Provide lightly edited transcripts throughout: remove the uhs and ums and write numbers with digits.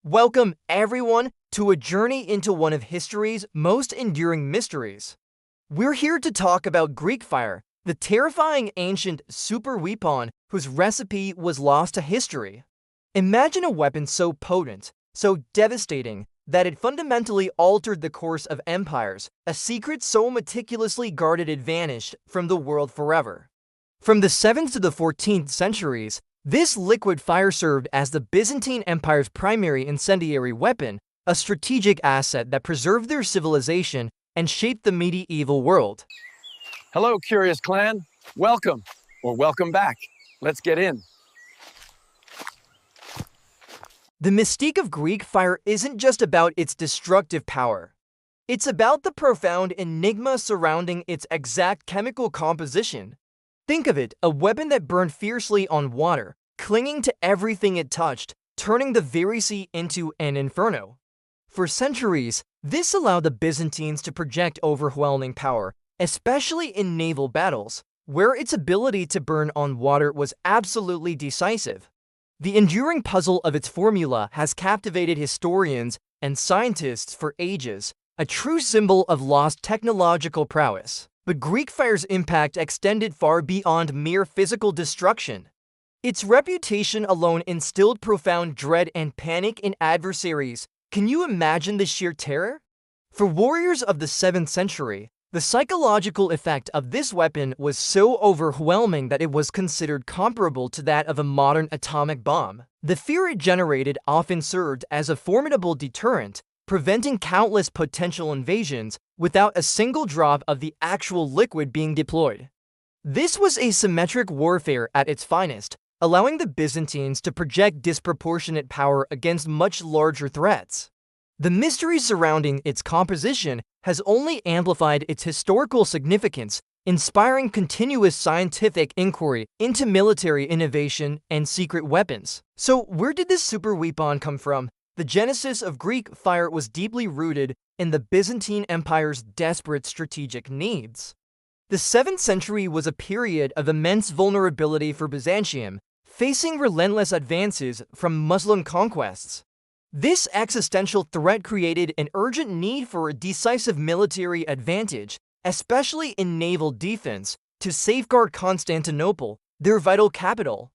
Welcome, everyone, to a journey into one of history's most enduring mysteries. We're here to talk about Greek fire, the terrifying ancient superweapon whose recipe was lost to history. Imagine a weapon so potent, so devastating, that it fundamentally altered the course of empires, a secret so meticulously guarded it vanished from the world forever. From the 7th to the 14th centuries, this liquid fire served as the Byzantine Empire's primary incendiary weapon, a strategic asset that preserved their civilization and shaped the medieval world. Hello, Curious Clan. Welcome, or welcome back. Let's get in. The mystique of Greek fire isn't just about its destructive power. It's about the profound enigma surrounding its exact chemical composition. Think of it, a weapon that burned fiercely on water, clinging to everything it touched, turning the very sea into an inferno. For centuries, this allowed the Byzantines to project overwhelming power, especially in naval battles, where its ability to burn on water was absolutely decisive. The enduring puzzle of its formula has captivated historians and scientists for ages, a true symbol of lost technological prowess. But Greek fire's impact extended far beyond mere physical destruction. Its reputation alone instilled profound dread and panic in adversaries. Can you imagine the sheer terror? For warriors of the 7th century, the psychological effect of this weapon was so overwhelming that it was considered comparable to that of a modern atomic bomb. The fear it generated often served as a formidable deterrent, preventing countless potential invasions without a single drop of the actual liquid being deployed. This was asymmetric warfare at its finest, allowing the Byzantines to project disproportionate power against much larger threats. The mystery surrounding its composition has only amplified its historical significance, inspiring continuous scientific inquiry into military innovation and secret weapons. So, where did this superweapon come from? The genesis of Greek fire was deeply rooted in the Byzantine Empire's desperate strategic needs. The 7th century was a period of immense vulnerability for Byzantium, facing relentless advances from Muslim conquests. This existential threat created an urgent need for a decisive military advantage, especially in naval defense, to safeguard Constantinople, their vital capital.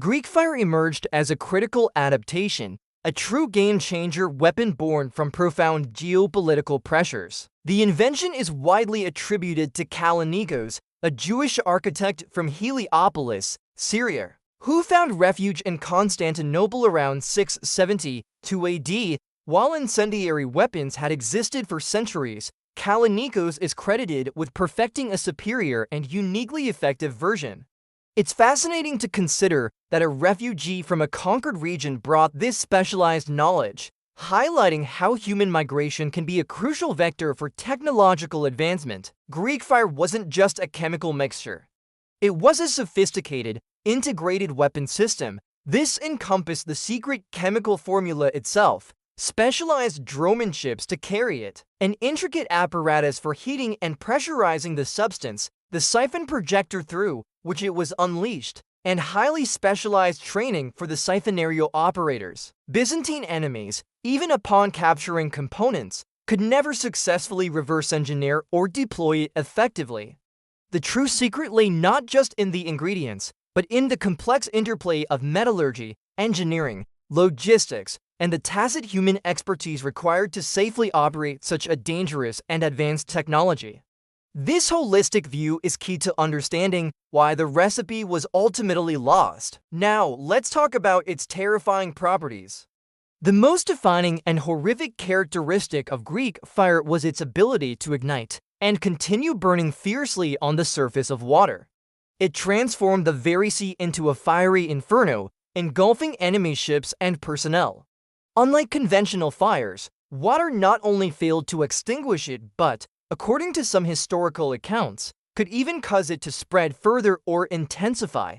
Greek fire emerged as a critical adaptation, a true game-changer weapon born from profound geopolitical pressures. The invention is widely attributed to Kallinikos, a Jewish architect from Heliopolis, Syria, who found refuge in Constantinople around 672 AD. While incendiary weapons had existed for centuries, Kallinikos is credited with perfecting a superior and uniquely effective version. It's fascinating to consider that a refugee from a conquered region brought this specialized knowledge, highlighting how human migration can be a crucial vector for technological advancement. Greek fire wasn't just a chemical mixture. It was a sophisticated, integrated weapon system. This encompassed the secret chemical formula itself, specialized drone ships to carry it, an intricate apparatus for heating and pressurizing the substance, the siphon projector through which it was unleashed, and highly specialized training for the siphonarial operators. Byzantine enemies, even upon capturing components, could never successfully reverse engineer or deploy it effectively. The true secret lay not just in the ingredients, but in the complex interplay of metallurgy, engineering, logistics, and the tacit human expertise required to safely operate such a dangerous and advanced technology. This holistic view is key to understanding why the recipe was ultimately lost. Now, let's talk about its terrifying properties. The most defining and horrific characteristic of Greek fire was its ability to ignite and continue burning fiercely on the surface of water. It transformed the very sea into a fiery inferno, engulfing enemy ships and personnel. Unlike conventional fires, water not only failed to extinguish it but, according to some historical accounts, could even cause it to spread further or intensify.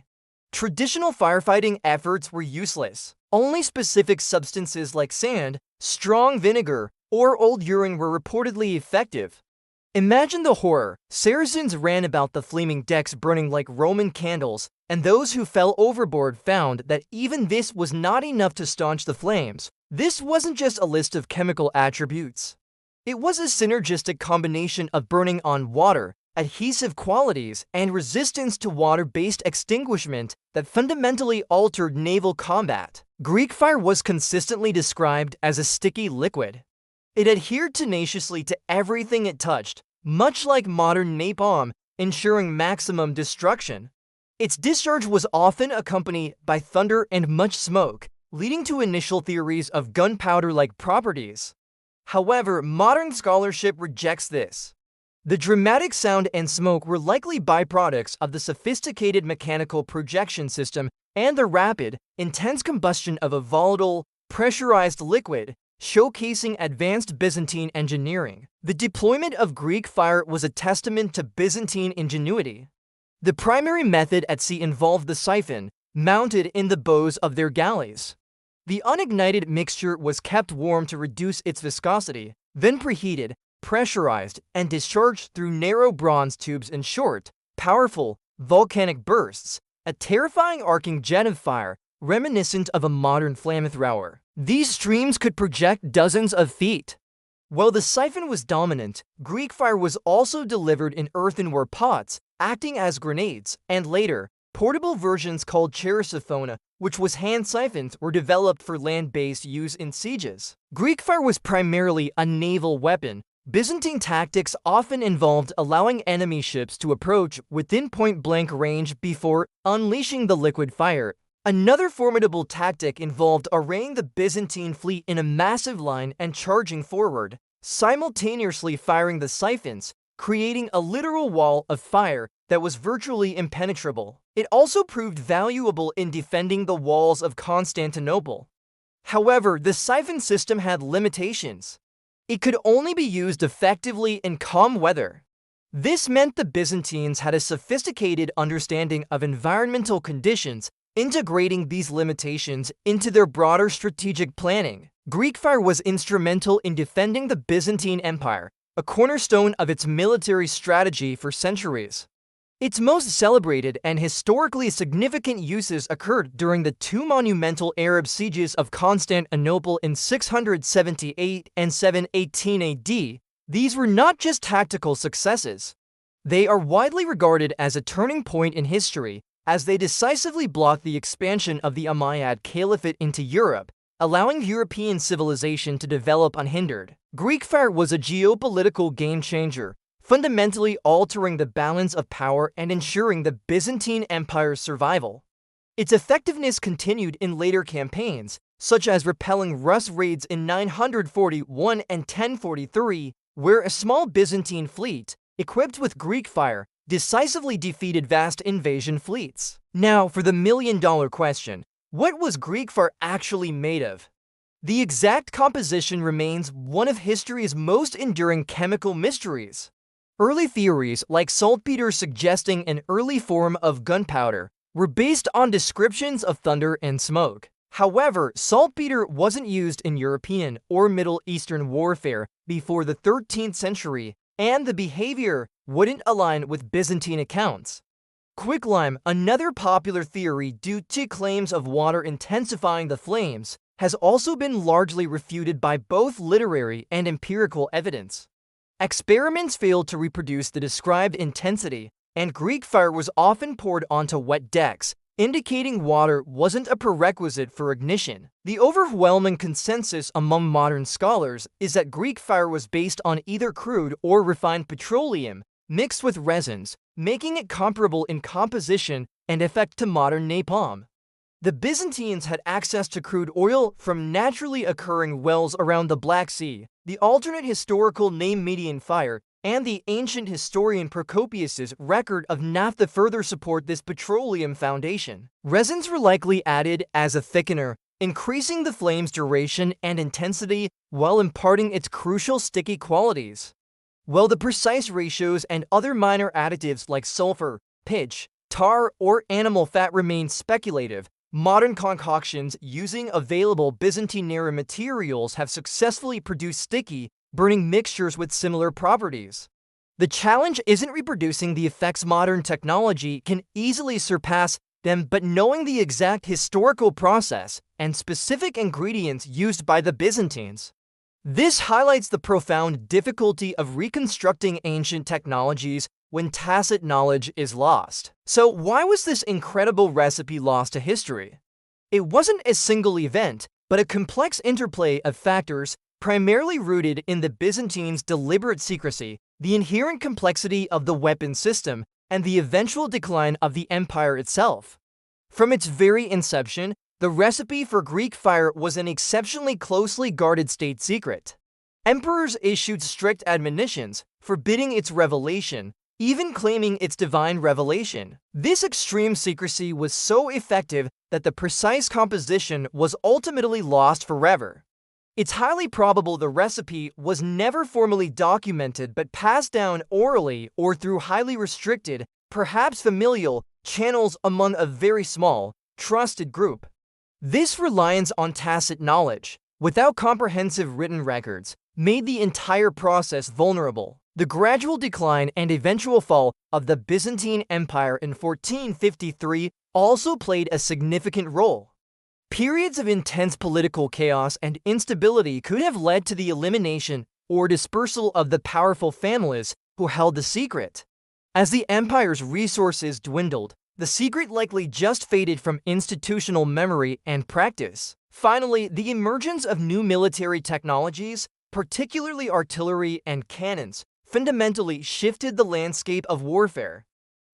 Traditional firefighting efforts were useless. Only specific substances like sand, strong vinegar, or old urine were reportedly effective. Imagine the horror. Saracens ran about the flaming decks burning like Roman candles, and those who fell overboard found that even this was not enough to staunch the flames. This wasn't just a list of chemical attributes. It was a synergistic combination of burning on water, adhesive qualities, and resistance to water-based extinguishment that fundamentally altered naval combat. Greek fire was consistently described as a sticky liquid. It adhered tenaciously to everything it touched, much like modern napalm, ensuring maximum destruction. Its discharge was often accompanied by thunder and much smoke, leading to initial theories of gunpowder-like properties. However, modern scholarship rejects this. The dramatic sound and smoke were likely byproducts of the sophisticated mechanical projection system and the rapid, intense combustion of a volatile, pressurized liquid, showcasing advanced Byzantine engineering. The deployment of Greek fire was a testament to Byzantine ingenuity. The primary method at sea involved the siphon, mounted in the bows of their galleys. The unignited mixture was kept warm to reduce its viscosity, then preheated, pressurized, and discharged through narrow bronze tubes in short, powerful, volcanic bursts, a terrifying arcing jet of fire, reminiscent of a modern flamethrower. These streams could project dozens of feet. While the siphon was dominant, Greek fire was also delivered in earthenware pots, acting as grenades, and later, portable versions called chersophona, which was hand siphons, were developed for land-based use in sieges. Greek fire was primarily a naval weapon. Byzantine tactics often involved allowing enemy ships to approach within point-blank range before unleashing the liquid fire. Another formidable tactic involved arraying the Byzantine fleet in a massive line and charging forward, simultaneously firing the siphons, creating a literal wall of fire that was virtually impenetrable. It also proved valuable in defending the walls of Constantinople. However, the siphon system had limitations. It could only be used effectively in calm weather. This meant the Byzantines had a sophisticated understanding of environmental conditions, integrating these limitations into their broader strategic planning. Greek fire was instrumental in defending the Byzantine Empire, a cornerstone of its military strategy for centuries. Its most celebrated and historically significant uses occurred during the two monumental Arab sieges of Constantinople in 678 and 718 AD. These were not just tactical successes. They are widely regarded as a turning point in history, as they decisively blocked the expansion of the Umayyad Caliphate into Europe, allowing European civilization to develop unhindered. Greek fire was a geopolitical game-changer, fundamentally altering the balance of power and ensuring the Byzantine Empire's survival. Its effectiveness continued in later campaigns, such as repelling Rus raids in 941 and 1043, where a small Byzantine fleet, equipped with Greek fire, decisively defeated vast invasion fleets. Now for the million-dollar question, what was Greek fire actually made of? The exact composition remains one of history's most enduring chemical mysteries. Early theories, like saltpeter suggesting an early form of gunpowder, were based on descriptions of thunder and smoke. However, saltpeter wasn't used in European or Middle Eastern warfare before the 13th century, and the behavior wouldn't align with Byzantine accounts. Quicklime, another popular theory due to claims of water intensifying the flames, has also been largely refuted by both literary and empirical evidence. Experiments failed to reproduce the described intensity, and Greek fire was often poured onto wet decks, indicating water wasn't a prerequisite for ignition. The overwhelming consensus among modern scholars is that Greek fire was based on either crude or refined petroleum, mixed with resins, making it comparable in composition and effect to modern napalm. The Byzantines had access to crude oil from naturally occurring wells around the Black Sea. The alternate historical name Median fire and the ancient historian Procopius's record of naphtha further support this petroleum foundation. Resins were likely added as a thickener, increasing the flame's duration and intensity while imparting its crucial sticky qualities. While the precise ratios and other minor additives like sulfur, pitch, tar, or animal fat remain speculative, modern concoctions using available Byzantine-era materials have successfully produced sticky, burning mixtures with similar properties. The challenge isn't reproducing the effects modern technology can easily surpass, them, but knowing the exact historical process and specific ingredients used by the Byzantines. This highlights the profound difficulty of reconstructing ancient technologies when tacit knowledge is lost. So why was this incredible recipe lost to history? It wasn't a single event, but a complex interplay of factors primarily rooted in the Byzantines' deliberate secrecy, the inherent complexity of the weapon system, and the eventual decline of the empire itself. From its very inception, the recipe for Greek fire was an exceptionally closely guarded state secret. Emperors issued strict admonitions, forbidding its revelation, even claiming its divine revelation. This extreme secrecy was so effective that the precise composition was ultimately lost forever. It's highly probable the recipe was never formally documented but passed down orally or through highly restricted, perhaps familial, channels among a very small, trusted group. This reliance on tacit knowledge, without comprehensive written records, made the entire process vulnerable. The gradual decline and eventual fall of the Byzantine Empire in 1453 also played a significant role. Periods of intense political chaos and instability could have led to the elimination or dispersal of the powerful families who held the secret. As the empire's resources dwindled, the secret likely just faded from institutional memory and practice. Finally, the emergence of new military technologies, particularly artillery and cannons, fundamentally shifted the landscape of warfare.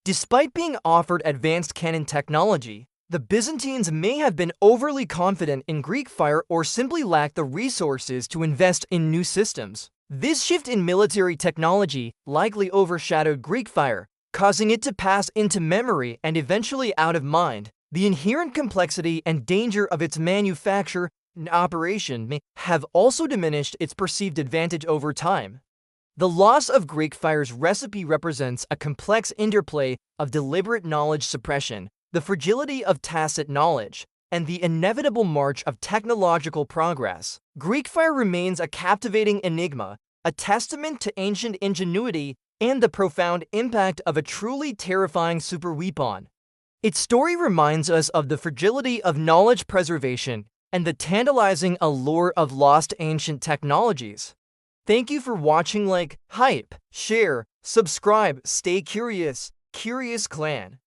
Despite being offered advanced cannon technology, the Byzantines may have been overly confident in Greek fire or simply lacked the resources to invest in new systems. This shift in military technology likely overshadowed Greek fire, causing it to pass into memory and eventually out of mind. The inherent complexity and danger of its manufacture and operation may have also diminished its perceived advantage over time. The loss of Greek fire's recipe represents a complex interplay of deliberate knowledge suppression, the fragility of tacit knowledge, and the inevitable march of technological progress. Greek fire remains a captivating enigma, a testament to ancient ingenuity and the profound impact of a truly terrifying superweapon. Its story reminds us of the fragility of knowledge preservation and the tantalizing allure of lost ancient technologies. Thank you for watching. Like, hype, share, subscribe, stay curious, Curious Clan.